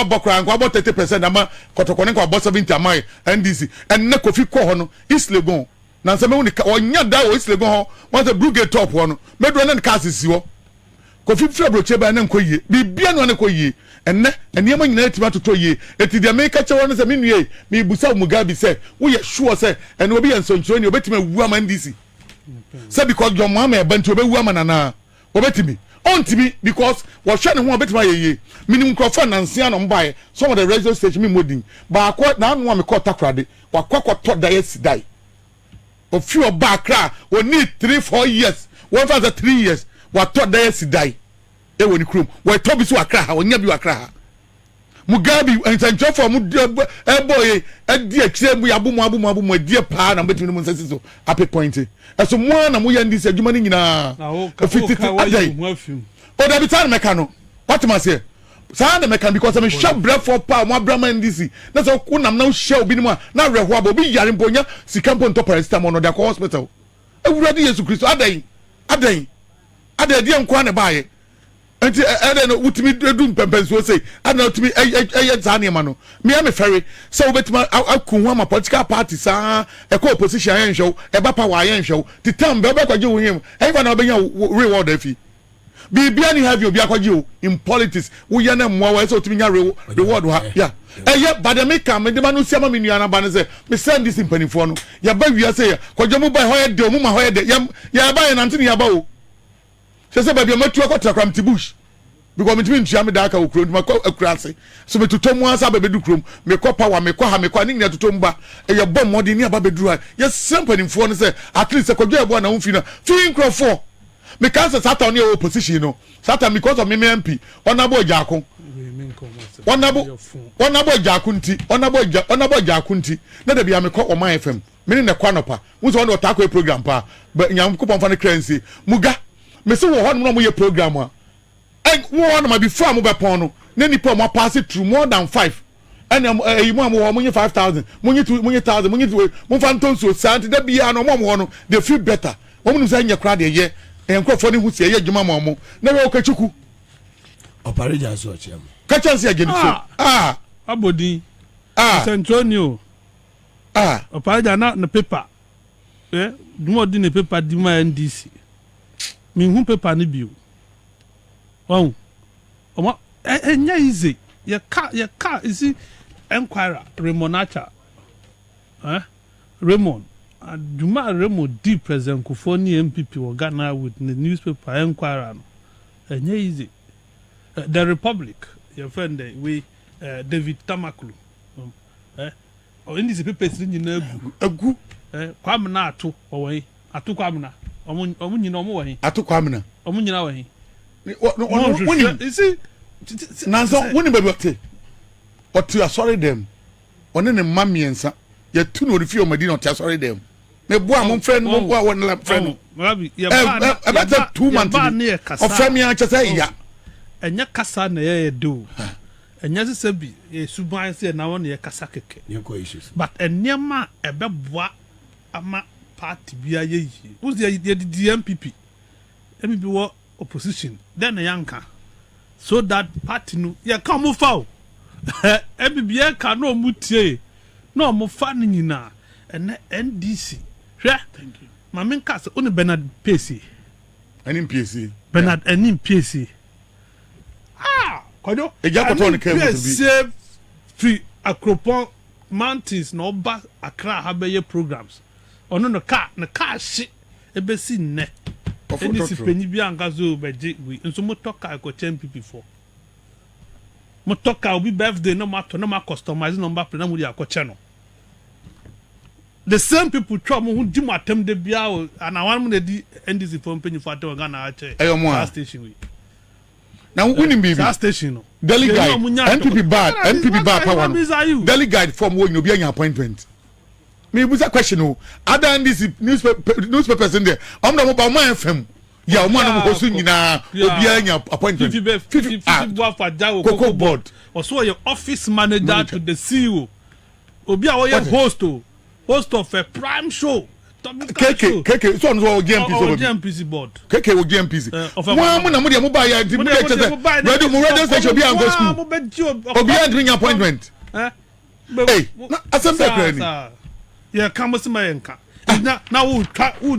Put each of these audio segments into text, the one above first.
bokra nko about 30% ama kotokone nko about 70 amai NDC and na Kofi ko ho no East Legon na nseme woni onya da o East Legon ho won say Brugate top ho no medro na cars si ho Kofi fira broche ba na nko yie bibia no na ko yie enne enema nyina etima toto yie eti de America che won say menue me busa Mugabe say wo ye sure say ene obi ensonchiro ni obetima wu ama NDC say because your mama e bantu obewu ama nana obetimi ontimi because wo hwe ne ho obetima yeye minim microphone na nsia no mbae some of the radio station me modin ba akọ na anu am call takrade wakwakoto diet die of your backra we need 3-4 years one for the 3 years what thought diet die e woni krom we to bi so akra ha onya bi akra Mugabe ensancho for mu boy e di akire mu abumu di pa na betimi mu nsasi so ape point eso mu na mu ya ndisi adwuma ni nyina afiti adai o da bitan meka no what ma say sa na meka because I'm sure breath for pa mu abrama ndisi na so ku nam na hye obi ni mu na reho aba obi yare mponya sika mpo to paracetamol no da ko hospital ewurade Yesu Kristo adai dia nkwa ne baaye enti no utimi dum pempenso say ana utimi zane ma no me am ferry so obetima akun ho ma political party sa e ko opposition ayen hwew e ba power ayen hwew ti tam be kwaje wo him e kwa na obenya reward afi bibia ni have obi akwaje o in politics wo ye na mwa wa so utimi nya reward ha yeah but the make am de ma no siama me nuana ba ne say me send this impanifo no ya ba wia say kwaje mu ba ho ye de mu ma ho ye de ya ba ye nante ni ya ba o se ba bia matu akota kram tibush because me ntia me da aka okro ndima akurase so me totomu asa ba bedu krom me ko power me ko ha me ko ni nya totomu ba e ye bom modi ni aba beduru ha ye sempanimfo no say at least kwadwo ebo na won fi na fi nkrofo me kan say Satan ni opposition no Satan because of me MP onabo jako onabo jako nti onabo jako nti na da bia me ko Oman FM me ni ne kwanopa wo so on otako program pa nyam ko pomfa ne kransi muga me se wo ho no mo ye program a one ma before mo be pon no na nipa mo pass it through more than 5 and you mo 5,000 mo 1000 mo fanton so santi da bia no mo no they feel better mo no say nya kra de ye enkofo ne hu se ye djuma mo na we okachuku operaja so chem ka chance ya geni so abodi Antonio operaja na paper dumo di ne paper di ma NDC mi hu paper ni bio oh omo enya easy ya ka isi enquirer Remonacha Raymond Duma Raymond D President Kufoni MPP or Ghana with the newspaper enquirer no enya easy the Republic your friend we David Tamakulu o indi se paper si nyina agu kwam na ato owen ato kwam na omo nyina omo wen ato kwam na omo nyina wen you see nanso woni baby ote sorry them one ne mamiensa ya tu no refi o madina ote sorry them me boa mo friend mo boa won la friend ya ba about 2 months of friend me acha say ya enya kasa na ye do enya se bi e suban se na won ye kasa keke issues but enema ebeboa ama party bia ye yi wo se ye DMPP MPP wo opposition then yanka so that party no ya come foul ebibia ka no mutie no mo fa ni nyina ene NDC hwe thank you mamen ka se oni Bernard PC enim PC Bernard enim PC kodo eja koto ni kemo to be free Akropon Mountains no ba Accra ha be ye programs ono no car shi ebesi nne NDC penyi bi angazo beje we nso motoka ko MPP for motoka obi birthday no matter no ma customize number plate na mu dia ko no the same people try mo hu di mo atem de bia o ana wan mo di NDC for penyi for atem Ghana a che station we now winning baby station no delegate NPP bad power no delegate from wo obi anya appointment me busa question o other NDC newspapers in there am na mo ba man FM ya o man mo hosu nyina obi anya appointment 50 boa for jawo cocoa board also your office manager to the CEO obi a wo host of a prime show KK so on GMPC board KK wo GMPC mo na mo de mo ba ya mo de chese radio station bi an go school obi and bring appointment hey assembly crane ya come see my enka na wo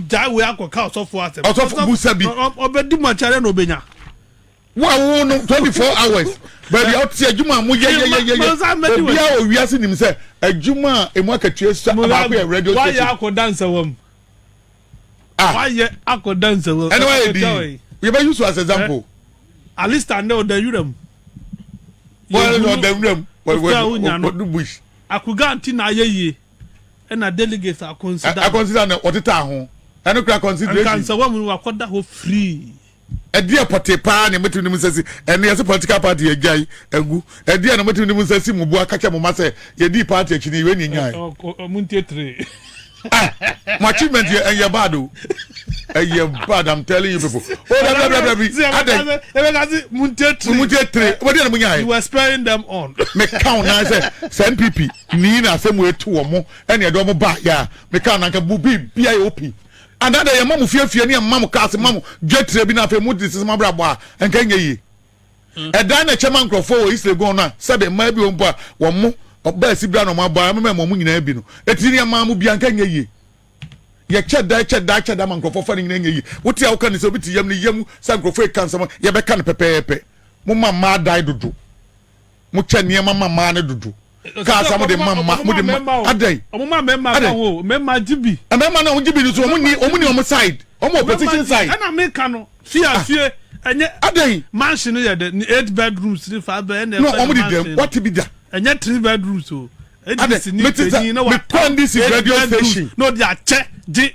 jai we akoka osofo asem osofo busa bi obedi mo chare no benya wo no 24 hours but the out adwuma mo ye obi a o wiase nim say adwuma emu akatua sa ba ko radio station why akoda nsawam why akoda nsawam anyway we be use as example at least I know the udem well no them what do bush akuga antina ayeye na delegates are consider na otita ho eno kra consideration kan nsawam akoda ho free edia pote pa ne metu nim sesi ene yesi political party egai egu edia na metu nim sesi mubu akacha mo mase ye di party akini we ni nyai muntie 3 my achievement ye bad o ye bad I'm telling you people muntie 3 what dey na munyai you were sparing them on me count na say NPP ni na say mo etu wo mo ene edo mo ba ya me count na ka bubi bia opi and that your mom fie ne mam cast mam dwetre bi na fe mu dis mam brabo a enka nye yi e dan na chairman crofo isle go na sabe ma bi ompo a wo mo oba si bra no ma ba ma mo nyina bi no etini ya mam bi anka nye yi ye cheda man crofo fa nyina nye yi wuti a wo kan so bi ti yam ni yam san crofo kan so ye be kan pepepe mo ma dai dudu mo che ne ma ne dudu ka sa mo de mama adai omuma memma ka ho memma jibi memma na jibi ni so omuni side omo opposition side na me ka no fie enye adai mansion ye de 8 bedrooms 5 bed no omo di dem what be that enye 3 bedrooms so NDC ni teni na wa NDC radio station no dia che di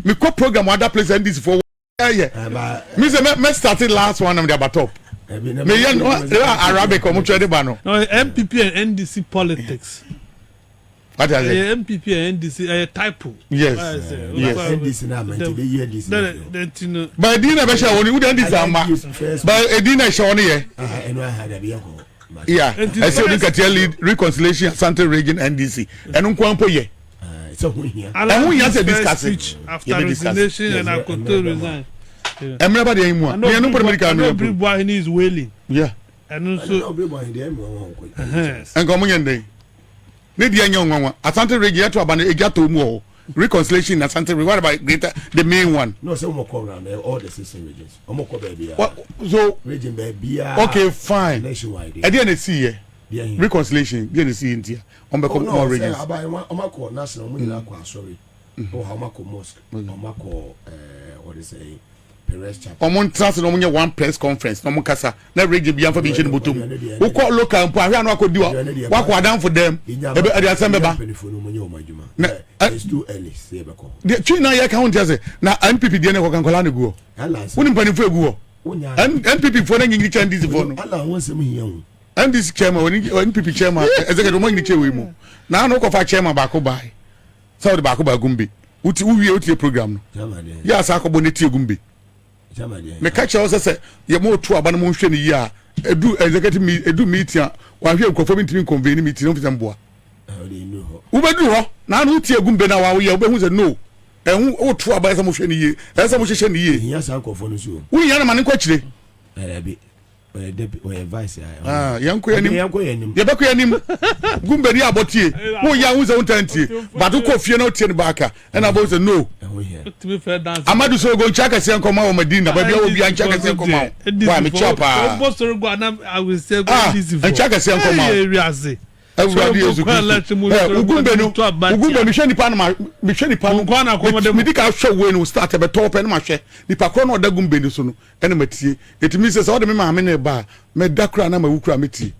me co program other place NDC for yeah me say me started last one of the top me yan Arabic or mutual bano MPP and NDC politics. What is it? MPP and NDC typo. Yes. Yes. NDC na man to the NDC. But Edina be sha woni NDC ama. But Edina sha woni ye. Eno ha da bi ko. Yeah. I say we can tell lead reconciliation Santa Region NDC. Eno nko ampo ye. So who here? And who here say discuss after resignation and I could resign. Emraba de imu. Me no political no. Everybody he is wailing. Yeah. And so everybody dey mo ko. Enko mo nyende. Ne dia nya nwanwa. Asante Region to abana egato mu o. Reconciliation Asante Region. What about greater the main one? No, say mo call around all the 6 regions. Omo ko baby. So region baby. Okay, fine. Nationwide. E dey na see here. Reconciliation, dey na see intia. On be come more regions. Omo ko national mo nyina ko asori. O ha omo ko mosque. Omo ko what is say Omon trans no munye one press conference no mukasa na region bi amfa bi nche botom wo ko local mpo ahwe anu akodi wa ko adam for them e be ade asembe ba it's too early say be ko de twi na ye ka huntia se na NPP de ne ko kan kola ne guo woni mpani fu eguo NPP fo na nyingi cha NDC fo no ala won sem hiya hu NDC chairman woni NPP chairman executive mo nyingi chewe mu na anu ko fa chairman ba ko bai so de ba ko ba gumbi uti uwie uti program no ya sa ko bo ne tie gumbi me catch us say ye mo to aba no mo hwe ne yi a edu executive edu meeting a wa hwe nkofo bi ntimi convene meeting no fitam boa wo bedu ho na no tie gumbe na wa wo ye wo be hu say no ehun wo to aba say mo hwe ne yi say mo hwehwe ne yi ya sa nkofo no so wo ya na ma ne kwa kire bi we advice yanko yanim ye be ko yanim gumbe ri abotie wo ya hu say untantie but ko fie na o tie ne baaka and about say no Amadu so go chaka se nkoma o Medina ba bia obi an chaka se nkoma wa me chapa Bosoro go na I will say go this for chaka se nkoma areas everybody is ugumbe no ugumbe mi hwe nipa na mi hwe nipa no nkwa na akoma mi dika hwe we no start be top e na ma hwe nipa kro na oda gumbe ni so no ene matie etimi se so de me ma me na ba me dakra na ma wukura metie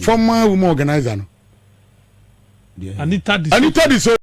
former woman organizer no Anita so